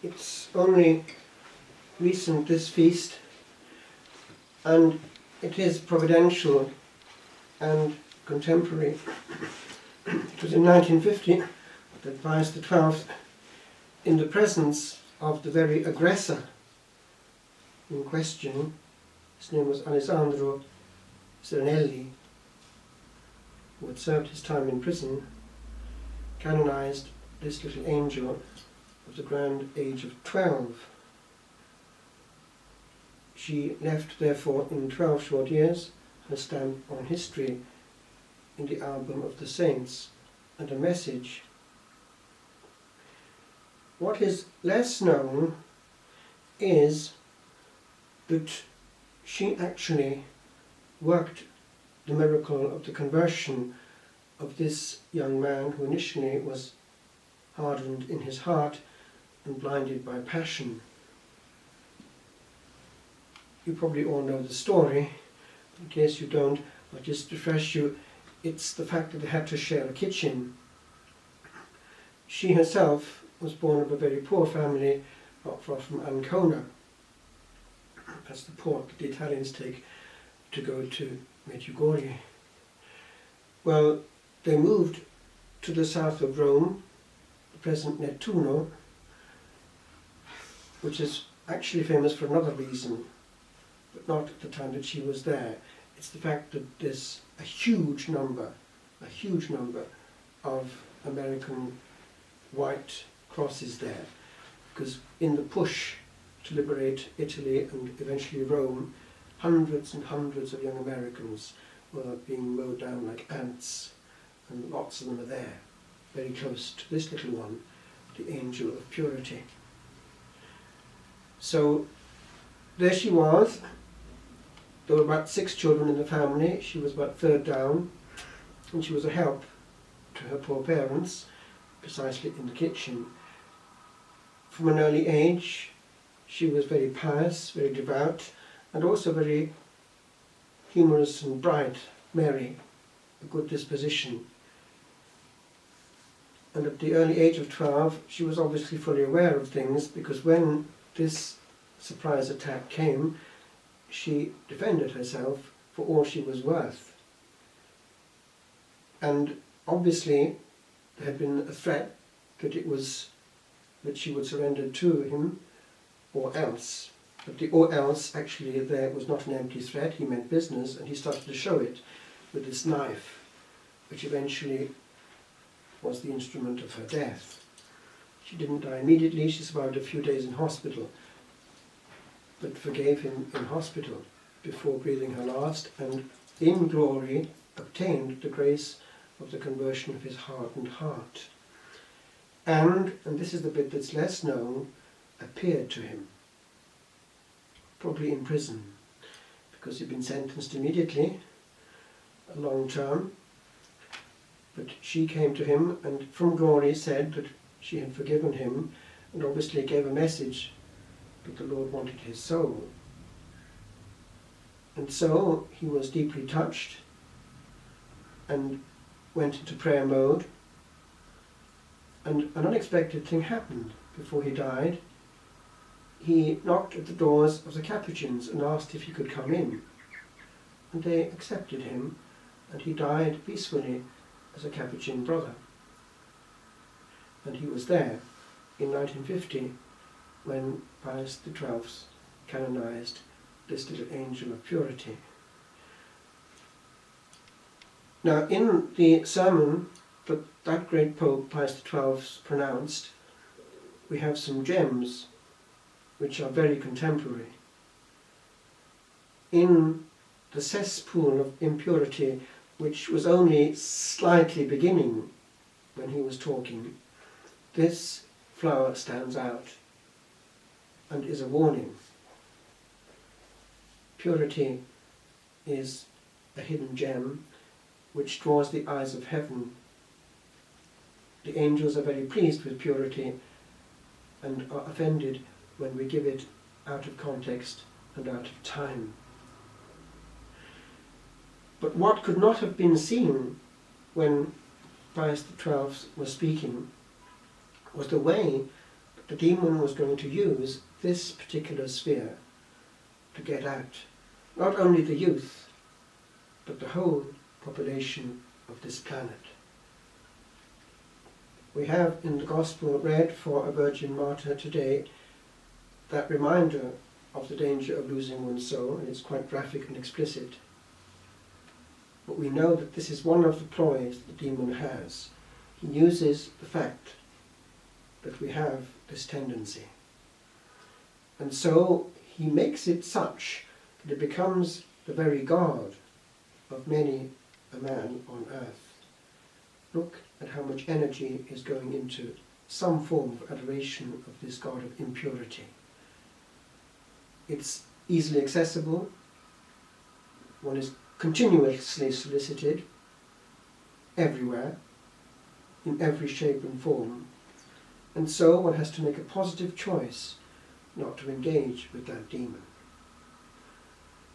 It's only recent, this feast, and it is providential and contemporary. It was in 1950 that Pius XII, in the presence of the very aggressor in question, his name was Alessandro Serenelli, who had served his time in prison, canonized this little angel of the grand age of 12. She left, therefore, in 12 short years, her stamp on history in the album of the saints and a message. What is less known is that she actually worked the miracle of the conversion of this young man who initially was hardened in his heart and blinded by passion. You probably all know the story. In case you don't, I'll just refresh you. It's the fact that they had to share a kitchen. She herself was born of a very poor family not far from Ancona. That's the port that the Italians take to go to Medjugorje. Well, they moved to the south of Rome, the present Nettuno, which is actually famous for another reason, but not at the time that she was there. It's the fact that there's a huge number of American white crosses there, because in the push to liberate Italy and eventually Rome, hundreds and hundreds of young Americans were being mowed down like ants, and lots of them are there, very close to this little one, the angel of purity. So there she was. There were about 6 children in the family. She was about third down, and she was a help to her poor parents, precisely in the kitchen. From an early age, she was very pious, very devout, and also very humorous and bright, merry, a good disposition. And at the early age of 12, she was obviously fully aware of things, because when this surprise attack came, she defended herself for all she was worth. And obviously there had been a threat that she would surrender to him or else. But the or else actually there was not an empty threat, he meant business, and he started to show it with this knife, which eventually was the instrument of her death. She didn't die immediately, she survived a few days in hospital, but forgave him in hospital before breathing her last, and in glory obtained the grace of the conversion of his hardened heart. And this is the bit that's less known, appeared to him, probably in prison, because he'd been sentenced immediately, a long term, but she came to him and from glory said that she had forgiven him, and obviously gave a message that the Lord wanted his soul. And so he was deeply touched and went into prayer mode, and an unexpected thing happened before he died. He knocked at the doors of the Capuchins and asked if he could come in, and they accepted him, and he died peacefully as a Capuchin brother. And he was there in 1950 when Pius XII canonized this little angel of purity. Now, in the sermon that great Pope Pius XII pronounced, we have some gems which are very contemporary. In the cesspool of impurity, which was only slightly beginning when he was talking, this flower stands out and is a warning. Purity is a hidden gem which draws the eyes of heaven. The angels are very pleased with purity and are offended when we give it out of context and out of time. But what could not have been seen when Pius XII was speaking was the way The demon was going to use this particular sphere to get at not only the youth, but the whole population of this planet. We have in the Gospel read for a Virgin Martyr today that reminder of the danger of losing one's soul, and it's quite graphic and explicit. But we know that this is one of the ploys the demon has. He uses the fact that we have this tendency. And so he makes it such that it becomes the very God of many a man on earth. Look at how much energy is going into some form of adoration of this God of impurity. It's easily accessible. One is continuously solicited everywhere, in every shape and form. And so one has to make a positive choice not to engage with that demon.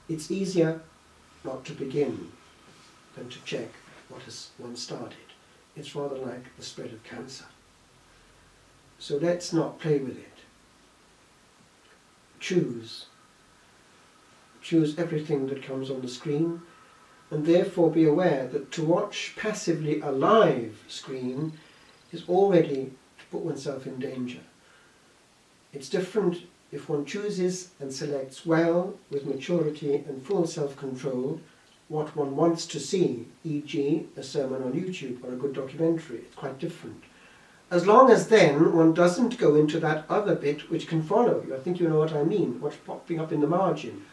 It's easier not to begin than to check what has one started. It's rather like the spread of cancer. So let's not play with it. Choose. Choose everything that comes on the screen, and therefore be aware that to watch passively a live screen is already to put oneself in danger. It's different if one chooses and selects well, with maturity and full self-control, what one wants to see, e.g. a sermon on YouTube or a good documentary. It's quite different. As long as then one doesn't go into that other bit which can follow you. I think you know what I mean, what's popping up in the margin.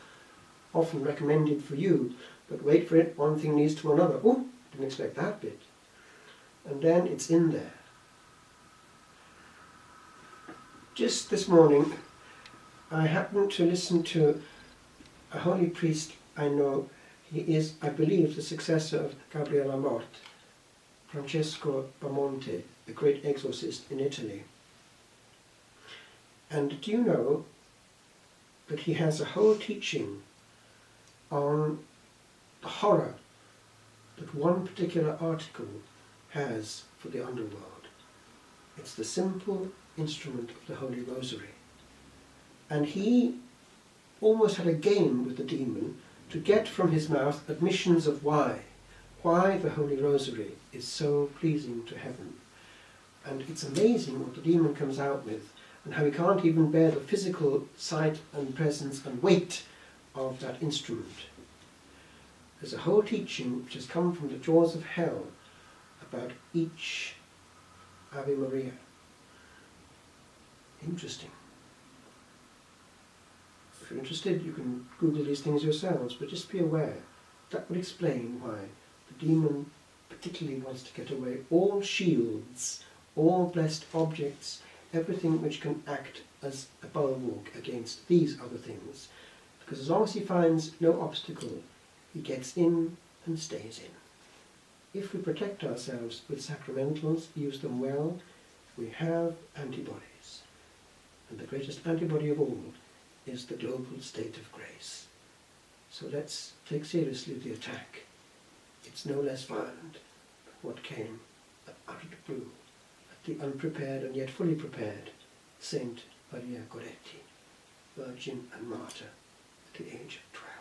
Often recommended for you, but wait for it, one thing leads to another. Oh, didn't expect that bit. And then it's in there. Just this morning, I happened to listen to a holy priest I know. He is, I believe, the successor of Gabriele Amorth, Francesco Bamonte, a great exorcist in Italy. And do you know that he has a whole teaching on the horror that one particular article has for the underworld? It's the simple instrument of the Holy Rosary. And he almost had a game with the demon to get from his mouth admissions of why the Holy Rosary is so pleasing to heaven. And it's amazing what the demon comes out with, and how he can't even bear the physical sight and presence and weight of that instrument. There's a whole teaching which has come from the jaws of hell about each Ave Maria. Interesting. If you're interested, you can Google these things yourselves, but just be aware that would explain why the demon particularly wants to get away all shields, all blessed objects, everything which can act as a bulwark against these other things. Because as long as he finds no obstacle, he gets in and stays in. If we protect ourselves with sacramentals, use them well, we have antibodies. And the greatest antibody of all is the global state of grace. So let's take seriously the attack. It's no less violent than what came out of the blue at the unprepared and yet fully prepared Saint Maria Goretti, Virgin and Martyr at the age of 12.